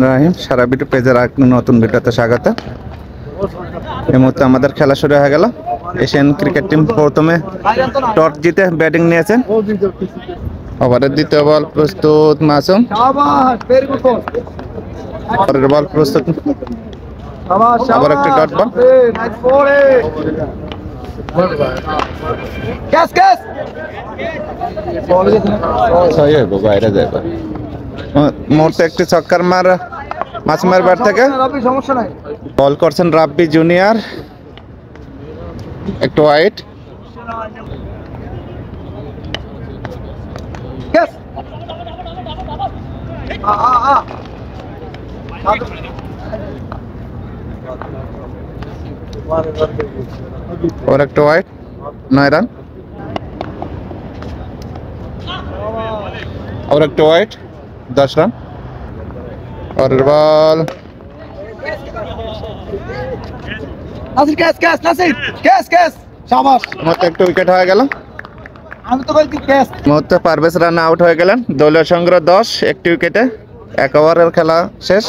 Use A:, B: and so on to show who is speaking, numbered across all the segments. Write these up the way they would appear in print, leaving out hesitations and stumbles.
A: রাহিম সারা video পেজের এক নতুন ভিডিওতে স্বাগত। এই মুহূর্তে আমাদের খেলা শুরু হয়ে গেল। এশিয়ান ক্রিকেট টিম প্রথমে টস জিতে ব্যাটিং নিয়েছেন। ওভারের দ্বিতীয় বল প্রস্তুত মাসুম। পরের বল প্রস্তুত, আবার একটি ডট বল। মুহূর্তে একটি ছক্কার মার মাসুমের ব্যাট থেকে। বল করছেন রাব্বি জুনিয়র, একটু ওয়াইড। और एक वाइड, 9 रन। और एक वाइड, 10 रन। और ball
B: Nasir catch catch Nasir catch catch শাবাশ
A: মুহূর্তে একটু উইকেট হয়ে গেল।
B: আমি তো বলছি ক্যাচ।
A: মুহূর্তে পারভেজ রান আউট হয়ে গেলেন। দলীয় সংগ্রহ 10 একটি উইকেটে। এক ওভারের খেলা শেষ।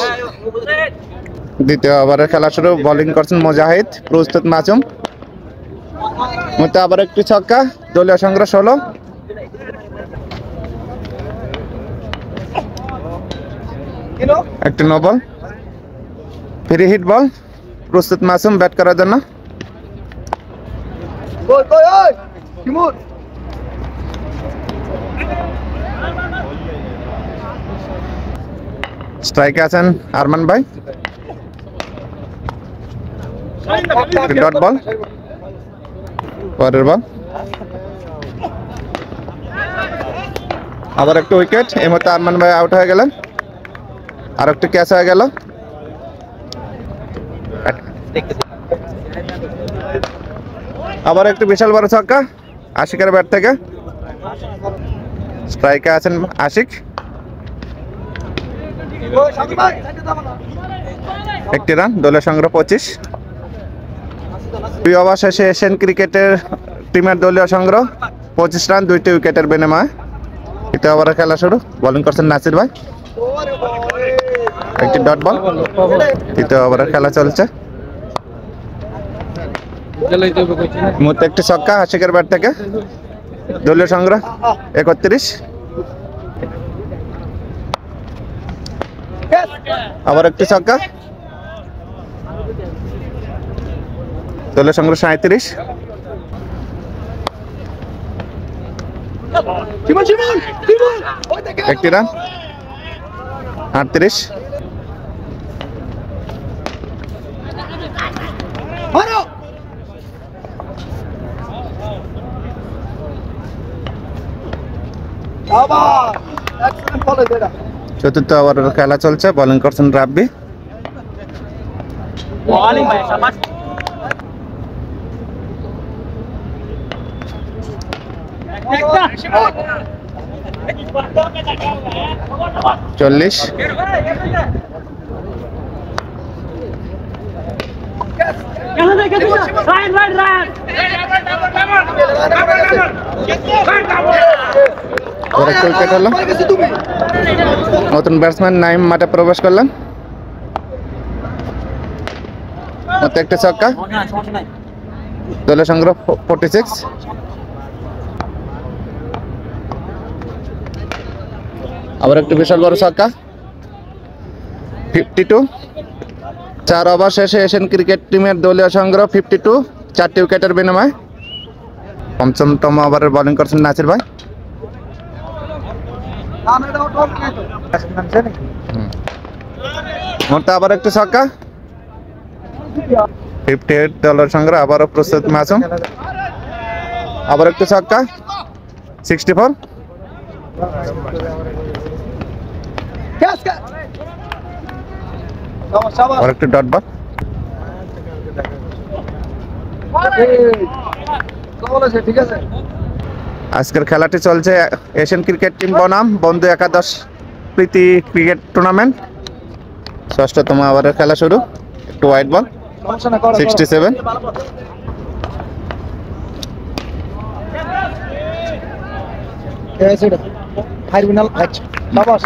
A: দ্বিতীয় ওভারের খেলা শুরু। বোলিং করছেন মুজাহিদ, প্রস্তুত মাসুম। মুহূর্তে আবার একটি ছক্কা। দলীয় সংগ্রহ 16। একটি নো বল, ফ্রি হিট বল। প্রস্তুত মাসুম ব্যাট করার জন্য।
B: কই কই ওই কিমুর
A: স্ট্রাইকে আছেন আরমান ভাই। ডট বল, পরের বল। আবার একটু উইকেট। এই মুহূর্তে আরমান ভাই আউট হয়ে গেলেন। আর একটু ক্যাচ হয়ে গেল। আবার একটু বিশাল বড় ছক্কা আশিকের ব্যাট থেকে। স্ট্রাইকে আছেন আশিক। একটি রান, দলীয় সংগ্রহ 25। দুই ওভার শেষে এশিয়ান ক্রিকেটের টিমের দলীয় সংগ্রহ 25 রান, 2টি উইকেটের বিনিময়ে। তৃতীয় ওভারের খেলা শুরু। বোলিং করছেন নাসির ভাই, একটি ডট বল। তৃতীয় ওভারের খেলা চলছে। মুহূর্তে একটি ছক্কা আশিকের ব্যাট থেকে। দলীয় সংগ্রহ 31। আবার একটি ছক্কা। দলীয় সংগ্রহ 37। একটি রান, 38। চতুর্থ ওভারের খেলা চলছে। বোলিং করছেন রাব্বি। চল্লিশ। উইকেট হলো। নতুন ব্যাটসম্যান নাইম মাঠে প্রবেশ করলেন। একটা ছক্কা। দলীয় সংগ্রহ 46। আবার একটু বিশাল বড় ছক্কা, 52। 4 ওভার শেষে এশিয়ান ক্রিকেট টিমের দলীয় সংগ্রহ 52, 4টি উইকেটের বিনিময়ে। পঞ্চমতম ওভারের বোলিং করছেন নাসির ভাই। আবার একটু ছক্কা, 58 দলের সংগ্রহ। আবারও প্রস্তুত মাসুম। আবার একটু ছক্কা, 64। আর একটু ডট বল। আজকের খেলাটি চলছে এশিয়ান ক্রিকেট টিম বনাম বন্ধু একাদশ প্রীতি ক্রিকেট টুর্নামেন্ট। ষষ্ঠতম ওভারের খেলা শুরু। একটু ওয়াইড বল, 67।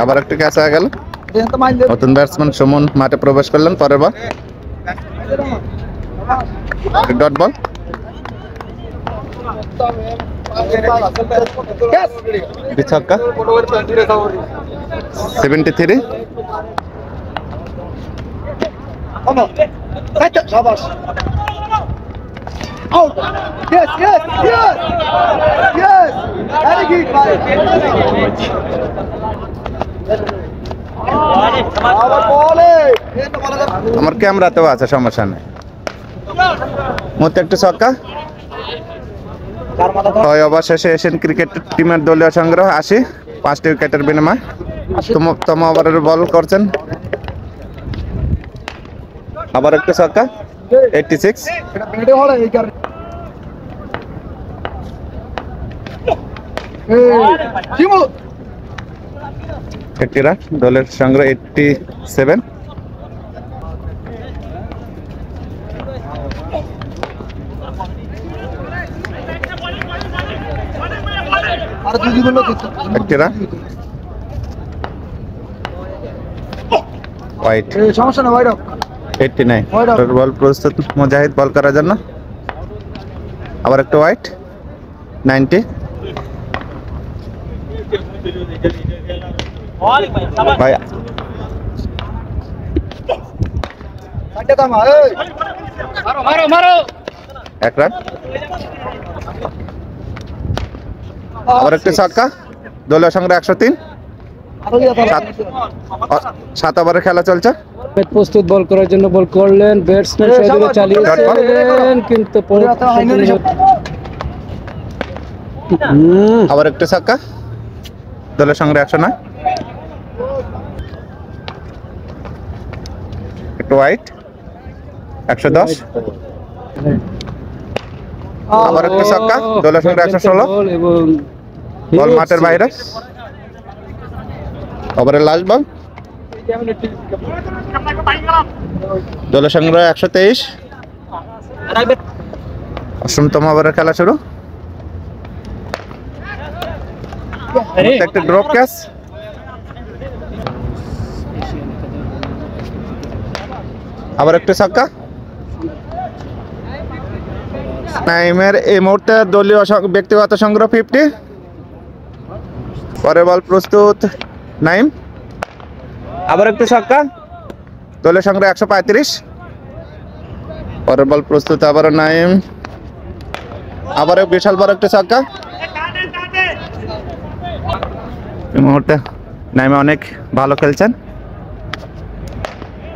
A: আবার একটা ক্যাচ হয়ে গেল।
B: তো মাইল
A: নতুন ব্যাটসম্যান সুমন মাঠে প্রবেশ করলেন। পরের বল ডট বল, ছক্কা 73।
B: শাবাশ out yes yes yes yes very good ভাই আবার বলে
A: আমার ক্যামেরাতেও আছে, সমস্যা নেই। মধ্যে একটু ছক্কা। ছয় ওভার শেষে এশিয়ান ক্রিকেট টিমের দলীয় সংগ্রহ 80, 5টি উইকেটের বিনিময়। তম ওভারের বল করছেন, আবার একটু ছক্কা 86।
B: এটা ব্যাটে হলো এই কারণে জিমু
A: 50 রান, দলের সংগ্রহ 87।
B: আর দুই গুলো
A: 50 রান, হোয়াইট
B: এই সমস্যা না ভাইরা
A: 89। বল প্রস্তুত মুজাহিদ বল করার জন্য, আবার একটু হোয়াইট 90। ভাই
B: সাইডে থামা এই মারো মারো মারো
A: 1 রান, আবার একটু ছক্কা। দলীয় সংগ্রহ 103। 7 ওভারের খেলা চলছে।
C: প্রস্তুত বল করার জন্য বল করলেন, ব্যাটসম্যান সহযোগে চালিয়েছিলেন কিন্তু
A: আবার একটু ছক্কা। দলের সংগ্রহ 109। একটু হোয়াইট 110। আবার একটু ছক্কা। দলের সংগ্রহ 116।
C: এবং
A: বল মাঠের বাইরে। ওভারের লাস্ট বল, দলের সংগ্রহ 123। 8তম ওভারের খেলা শুরু। একটা ড্রপ ক্যাচ, আবার একটু ছক্কা। নাইমের এই মুহূর্তে দলীয় ব্যক্তিগত সংগ্রহ 50। পরের বল প্রস্তুত নাইম, আবার একটু ছক্কা। দলের সংগ্রহ 135। পরের বল প্রস্তুত আবার নাইম, আবারও বিশাল বড় একটা ছক্কা। এই মুহূর্তে নাইমে অনেক ভালো খেলছেন,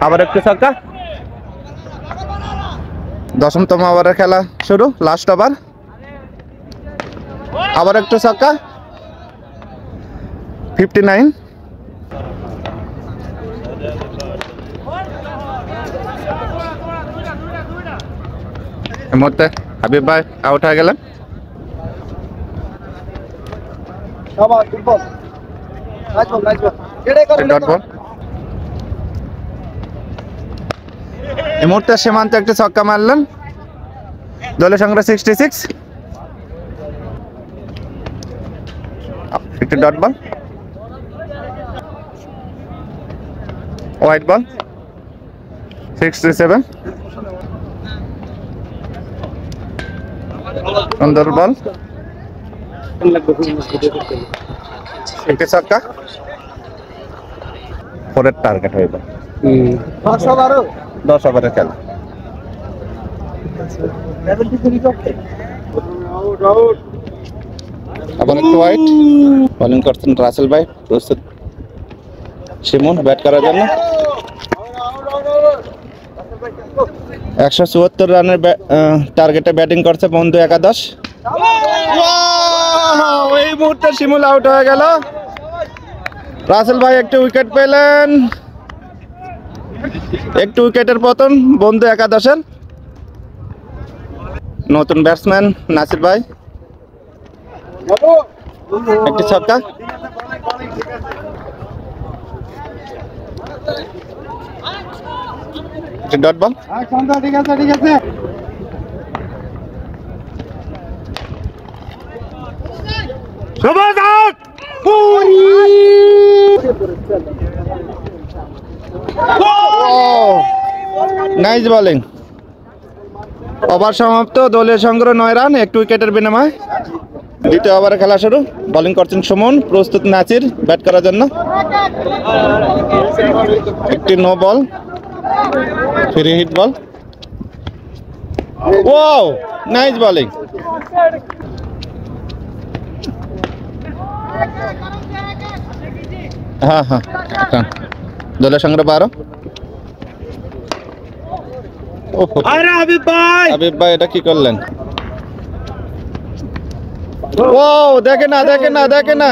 A: আবার একটু ছক্কা। 10তম ওভারের খেলা শুরু, লাস্ট ওভার, আবার একটু ছক্কা 59। এই মুহূর্তে হাবিব ভাই আউট হয়ে গেলেন।
B: শাবাশ good ball nice ball nice ball এটাই করে
A: ডট বল। এই মুহূর্তে সীমান্ত একটা ছক্কা মারলেন, দলের সংগ্রহ 66। একটি ডট বল, হোয়াইট বল 67। সুন্দর বল, একটি ছক্কা, পরের টার্গেট হয়ে গেল। 10 ওভারের খেলা। আবার একটু হোয়াইট, বোলিং করছেন রাসেল ভাই, প্রস্তুত শিমুন ব্যাট করার জন্য। 174 রানের টার্গেটে ব্যাটিং করছে বন্ধু একাদশ। এই মুহূর্তে শিমুল আউট হয়ে গেল। রাসেল ভাই একটু উইকেট পেলেন, একটু উইকেটের পতন বন্ধু একাদশের। নতুন ব্যাটসম্যান নাসির ভাই, একটি ছক্কা, একটি ডট বল,
B: ঠিক আছে ঠিক আছে
A: নাইস বোলিং। ওভার সমাপ্ত, দলীয় সংগ্রহ 9 রান, 1 উইকেটের বিনিময়ে। দ্বিতীয় ওভারে খেলা শুরু। বোলিং করছেন সুমন, প্রস্তুত নাসির ব্যাট করার জন্য। একটি no ball, free hit ball. Wow, nice bowling. হ্যাঁ হ্যাঁ, দলীয় সংগ্রহ 12। হাবিব ভাই এটা কি করলেন? ও দেখে না, দেখে না, দেখে না।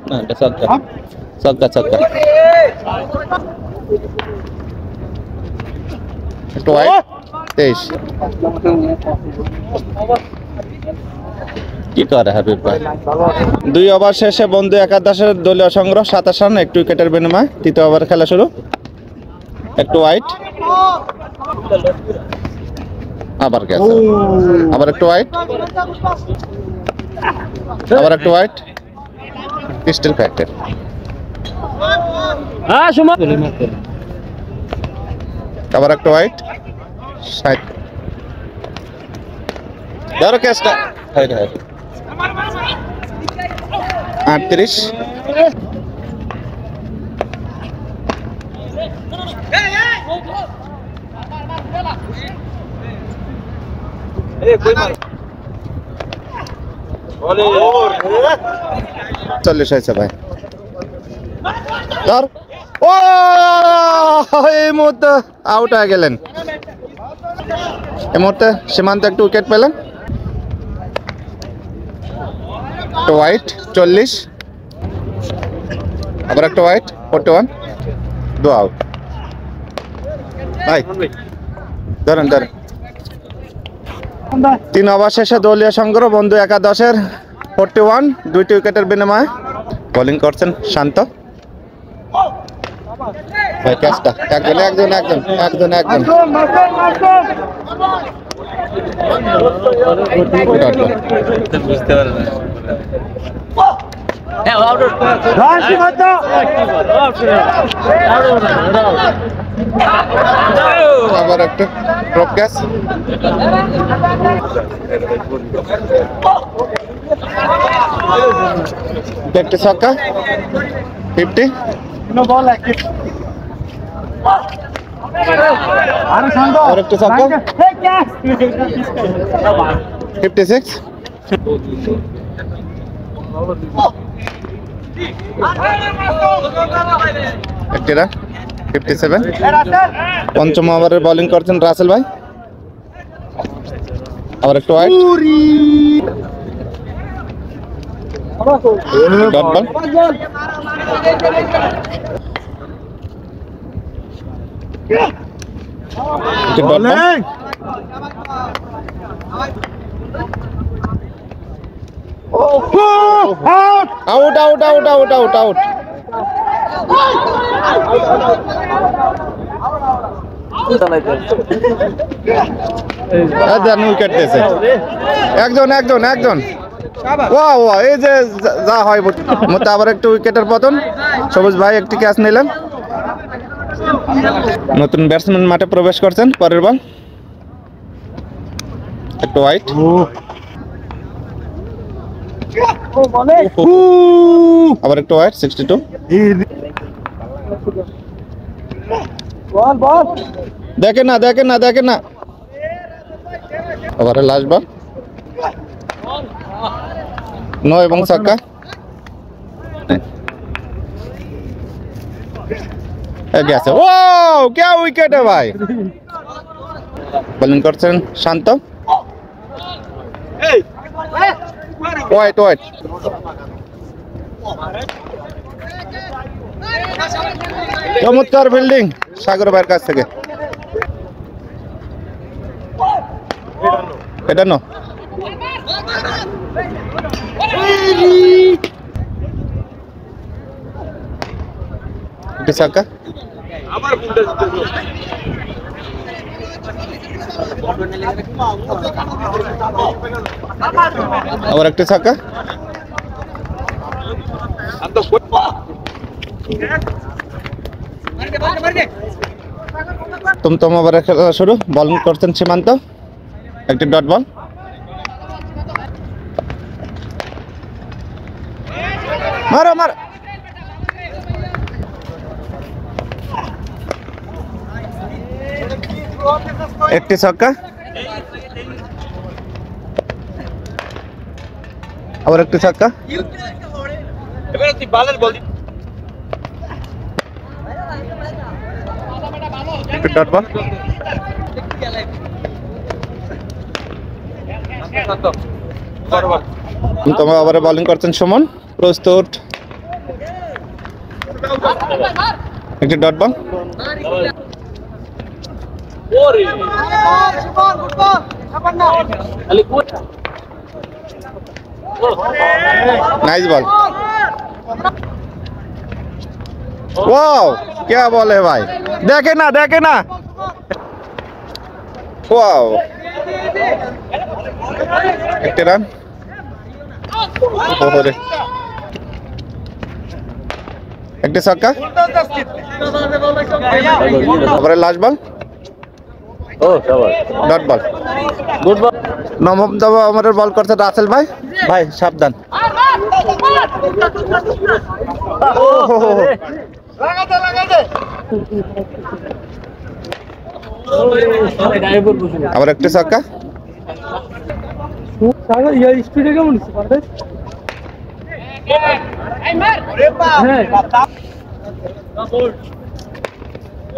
A: না, এটা ছক্কা, ছক্কা, ছক্কা। একটু ওয়াইড, 23। কি করে হাবিব ভাই? 2 ওভার শেষে বন্ধু একাদশের দলীয় সংগ্রহ 27 রান, 1 উইকেটের বিনিময়ে। তৃতীয় ওভার খেলা শুরু। একটু ওয়াইড, আবার গেছে, আবার একটু ওয়াইড, আবার একটু ওয়াইড। Pistol factor. আবার একটু ওয়াইড। 60। ধরো ক্যাচটা। 38। চল্লিশ হয়েছে ভাই। ধর। ও এই মুহূর্তে আউট হয়ে গেলেন। এই মুহূর্তে সীমান্ত একটু উইকেট পেলেন। হোয়াইট 40, আবার একটা হোয়াইট 41, 2 আউট। ভাই ধরেন ধরেন। 3 ওভার শেষে দলীয় সংগ্রহ বন্ধু একাদশের 41, 2টি উইকেটের বিনিময়ে। বোলিং করছেন শান্ত ভাই। ক্যাচটা একজন একজন একজন একজন একজন। বুঝতে পারে না। আবার একটা ড্রপ ক্যাচ। একটি ছক্কা, 50। আর একটি ছক্কা, 56। একটি রান, 57। পঞ্চম ওভারের বোলিং করছেন রাসেল ভাই। আবার একটু wide, dot ball. Out out out out out out. Wicket দিয়েছে একজন একজন একজন। ওয়া ওয়া, এই যে যা হয় মতো। আবার একটু উইকেটের পতন। সবুজ ভাই একটি ক্যাচ নিলেন। নতুন ব্যাটসম্যান মাঠে প্রবেশ করছেন। পরের বল একটু হোয়াইট, আবার একটু হোয়াইট, 62। দেখে না দেখে না দেখে না। ওভারের লাস্ট বল, 9 এবং ছক্কা। গেছে। ও क्या উইকেট है ভাই। বোলিং করছেন শান্ত। White white. চমৎকার ফিল্ডিং সাগর ভাইয়ের কাছ থেকে। এটা নো। একটি ছক্কা, আবার একটি ছক্কা, তুমতম ওভারের খেলা শুরু। বলিং করছেন সীমান্ত, একটি ডট বল। মারো মার। একটি ছক্কা, আবার একটি ছক্কা, একটি ডট বল। তোমার ওভারে বোলিং করছেন সুমন, প্রস্তুত, একটি dot ball. Nice ball. Wow क्या बॉल है भाई, देखे ना वाओ, एक रन। एक छक्का, लास्ट बॉल, डट बॉल, गुड बॉल। नवम ओभारे बल करते रासेल भाई, भाई सावधान। আবার একটা ছক্কা,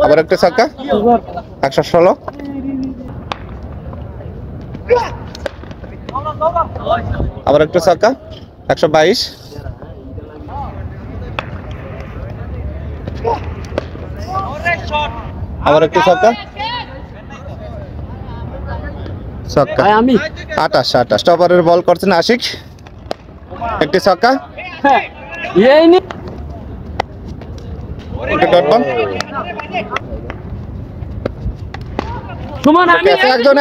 A: আবার একটা ছক্কা, 116। আবার একটা ছক্কা, 122। আবার একটা ছক্কা, ছক্কা। 28 স্টপারের বল করছেন আশিক, একটি ছক্কা, একটি ডট বল।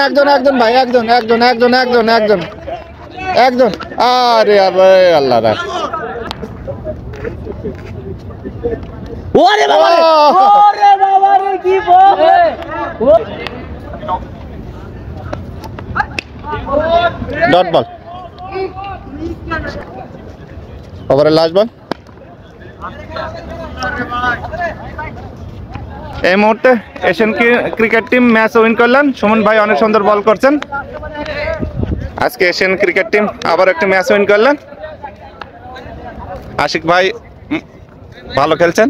A: একজন ভাই, একজন। আরে আরে আল্লাহ রাখ।
C: ওরে বাবা রে কি বল!
A: ডট বল, ওভারের লাস্ট বল। এই মুহূর্তে Asian cricket team match win করলেন। সুমন ভাই অনেক সুন্দর বল করছেন। আজকে এশিয়ান ক্রিকেট টিম আবার একটা ম্যাচ উইন করলেন। আশিক ভাই ভালো খেলছেন,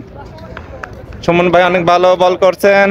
A: সুমন ভাই অনেক ভালো বল করছেন।